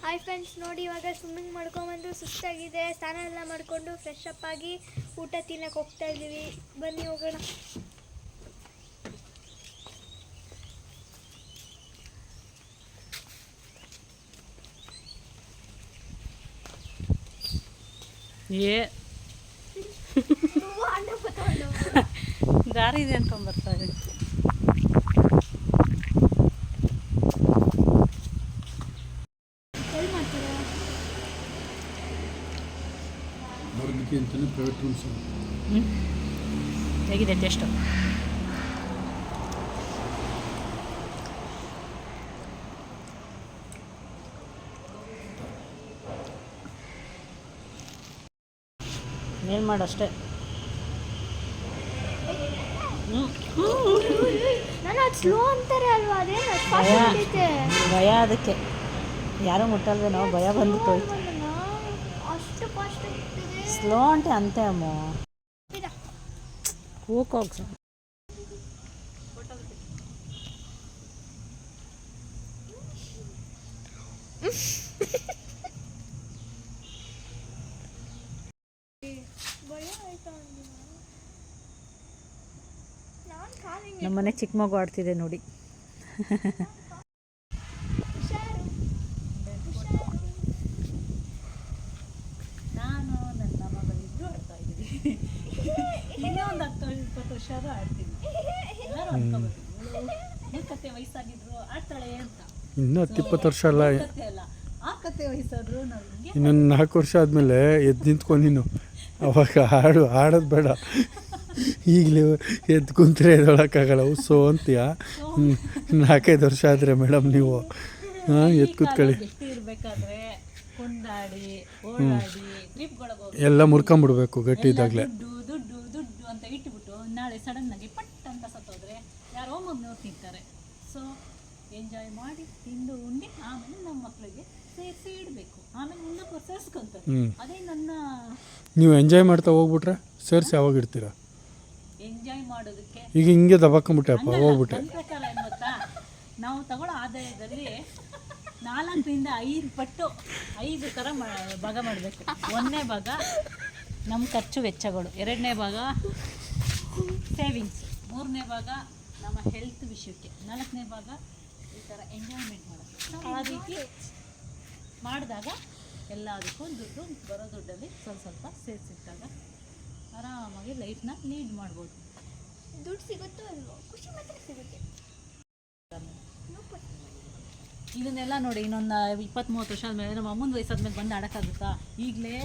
Hi friends, ನೋಡಿ ಇವಾಗ swimming ಮಾಡ್ಕೊಂಬಂದು ಸುಸ್ತಾಗಿದೆ. ಸ್ನಾನ ಎಲ್ಲ ಮಾಡಿಕೊಂಡು ಫ್ರೆಶ್ ಅಪ್ ಆಗಿ ಊಟ ತಿನ್ನಕ್ಕೆ ಹೋಗ್ತಾ ಇದ್ದೀವಿ. ಬನ್ನಿ ಹೋಗೋಣ. ದಾರಿ ಇದೆ ಅಂತ ಬರ್ತಾರೆ. ಹೇಗಿದೆ ಟೇಸ್ಟು? ಏನು ಮಾಡಷ್ಟೇ. ಸ್ಲೋ ಅಂತಾರೆ ಅಲ್ವಾ, ಭಯ ಅದಕ್ಕೆ ಯಾರೂ ಮುಟ್ಟಲ್ವೇನೋ, ಭಯ ಬಂದ್ಬಿಟ್ಟು ಹೋಯ್ತು. ಅಷ್ಟು ಫಾಸ್ಟ್ ಸ್ಲೋ అంటే అంతే అమ్మో. ಕೂಕೋಗ್ಸ ನಮ್ಮನೆ ಚಿಕ್ಕ ಮಗು ಆಡ್ತಿದೆ ನೋಡಿ. ನಾನು ನನ್ನ ಮಗಳಿದ್ದು ಆಡ್ತಾ ಇದ್ದೀನಿ. ಇನ್ನೊಂದು 10-20 ವರ್ಷ ಆಡ್ತೀನಿ. ಎಲ್ಲರೂ ಅನ್ಕೋಬೇಕು ಕತೆ ವಯಸ್ಸಾಗಿದ್ರು ಆಡ್ತಾಳೆ ಅಂತ. ಇನ್ನೂ 10-20 ವರ್ಷ ಅಲ್ಲ, ಆ ಕತೆ ವಯಸ್ಸಾದ್ರು ಇನ್ನೊಂದು 4 ವರ್ಷ ಆದಮೇಲೆ ಎದ್ದು ನಿಂತ್ಕೊಂಡು ನೀನು ಅವಾಗ ಆಡೋದು ಬೇಡ. ಈಗಲೇ ಎದ್ದು ಕುಂತ್ರೆ ಎದೊಳಕ್ಕಾಗಲ್ಲ, ಸೋ ಅಂತೀಯ. 4-5 ವರ್ಷ ಆದರೆ ಮೇಡಮ್ ನೀವು ಎದ್ದು ಕೂತ್ಕೊಳ್ಳಿ. ಎಲ್ಲ ಮುರ್ಕೊಂಬಿಡ್ಬೇಕು ಗಟ್ಟಿ ಇದ್ದಾಗಲೇ. ದುಡ್ಡು ಅಂತ ಇಟ್ಬಿಟ್ಟು ನಾಳೆ ಸಡನ್ನಾಗಿ ಪಟ್ ಅಂತ ಸತ್ತೋದ್ರೆ ಯಾರೋ ಒಮ್ಮೊಮ್ಮೆ ತಿಂತಾರೆ. ಸೊ ಎಂಜಾಯ್ ಮಾಡಿ ತಿಂದು ಉಂಡು ಆಮೇಲೆ ನಮ್ಮ ಮಕ್ಕಳಿಗೆ ಸೇರಿಸಿ ಇಡಬೇಕು. ಆಮೇಲೆ ಮುಂದಕ್ಕೆ ಸೇರಿಸ್ಕೊಂತಾರೆ. ಅದೇ ನನ್ನ. ನೀವು ಎಂಜಾಯ್ ಮಾಡ್ತಾ ಹೋಗ್ಬಿಟ್ರೆ ಸೇರಿಸಿ ಯಾವಾಗ ಇಡ್ತೀರಾ? ಎಂಜಾಯ್ ಮಾಡೋದಕ್ಕೆ ಈಗ ಹಿಂಗೆ ದಬಾಕೊಂಬಿಟ್ಟೆಪ್ಪ ಹೋಗ್ಬಿಟ್ಟೆ. ನನ್ನ ಪ್ರಕಾರ ಏನು ಗೊತ್ತಾ, ನಾವು ತಗೊಳ್ಳೋ ಆದಾಯದಲ್ಲಿ 4-5 ಪಟ್ಟು 5 ಥರ ಭಾಗ ಮಾಡಬೇಕು. 1ನೇ ಭಾಗ ನಮ್ಮ ಖರ್ಚು ವೆಚ್ಚಗಳು, 2ನೇ ಭಾಗ ಸೇವಿಂಗ್ಸ್, 3ನೇ ಭಾಗ ನಮ್ಮ ಹೆಲ್ತ್ ವಿಷಯಕ್ಕೆ, 4ನೇ ಭಾಗ ಈ ಥರ ಎಂಜಾಯ್ಮೆಂಟ್ ಮಾಡೋದು. ಆ ರೀತಿ ಮಾಡಿದಾಗ ಎಲ್ಲದಕ್ಕೂ ದುಡ್ಡು ಬರೋ ದುಡ್ಡಲ್ಲಿ ಸ್ವಲ್ಪ ಸೇರಿಸಿಟ್ಟಾಗ ಆರಾಮಾಗಿ ಲೈಫ್ನ ಲೀಡ್ ಮಾಡ್ಬೋದು. ದುಡ್ಡು ಸಿಗುತ್ತೋ ಅಲ್ವೋ, ಖುಷಿ ಮಾತ್ರ ಸಿಗುತ್ತೆ. ಇದನ್ನೆಲ್ಲ ನೋಡಿ, ಇನ್ನೊಂದು 20-30 ವರ್ಷ ಆದಮೇಲೆ ನಮ್ಮ ಅಮ್ಮನ ವಯಸ್ಸಾದ್ಮೇಲೆ ಬಂದು ಆಡೋಕ್ಕಾಗುತ್ತಾ? ಈಗಲೇ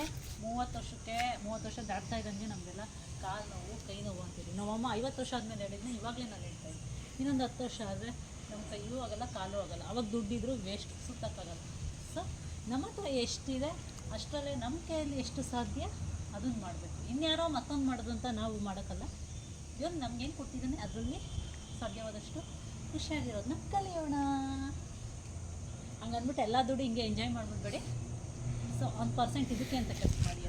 30 ವರ್ಷ ದಾಟ್ತಾ ಇದ್ದಂಗೆ ನಮಗೆಲ್ಲ ಕಾಲು ನೋವು, ಕೈ ನೋವು ಅಂತೀವಿ. ನಮ್ಮಮ್ಮ 50 ವರ್ಷ ಆದಮೇಲೆ ಹೇಳಿದ್ನ ಇವಾಗಲೇ ನಾನು ಹೇಳ್ತಾ ಇದ್ದೀನಿ. ಇನ್ನೊಂದು 10 ವರ್ಷ ಆದರೆ ನಮ್ಮ ಕೈಯೂ ಆಗಲ್ಲ, ಕಾಲೂ ಆಗಲ್ಲ. ಅವಾಗ ದುಡ್ಡಿದ್ರು ವೇಸ್ಟ್, ಸುತ್ತಕ್ಕಾಗಲ್ಲ. ಸೊ ನಮ್ಮ ಹತ್ರ ಎಷ್ಟಿದೆ ಅಷ್ಟರಲ್ಲೇ ನಮ್ಮ ಕೈಯಲ್ಲಿ ಎಷ್ಟು ಸಾಧ್ಯ ಅದನ್ನು ಮಾಡಬೇಕು. ಇನ್ಯಾರೋ ಮತ್ತೊಂದು ಮಾಡೋದು ಅಂತ ನಾವು ಮಾಡೋಕ್ಕಲ್ಲ. ಇವಾಗ ನಮಗೇನು ಕೊಟ್ಟಿದ್ದಾನೆ ಅದರಲ್ಲಿ ಸಾಧ್ಯವಾದಷ್ಟು ಖುಷಿಯಾಗಿರೋದನ್ನ ಕಲಿಯೋಣ. ಹಂಗಂದ್ಬಿಟ್ಟು ಎಲ್ಲ ದುಡ್ಡು ಹಿಂಗೆ ಎಂಜಾಯ್ ಮಾಡ್ಬಿಡ್ಬೇಡಿ. ಸೊ 1% ಇದಕ್ಕೆ ಅಂತ ಖರ್ಚು ಮಾಡಿ.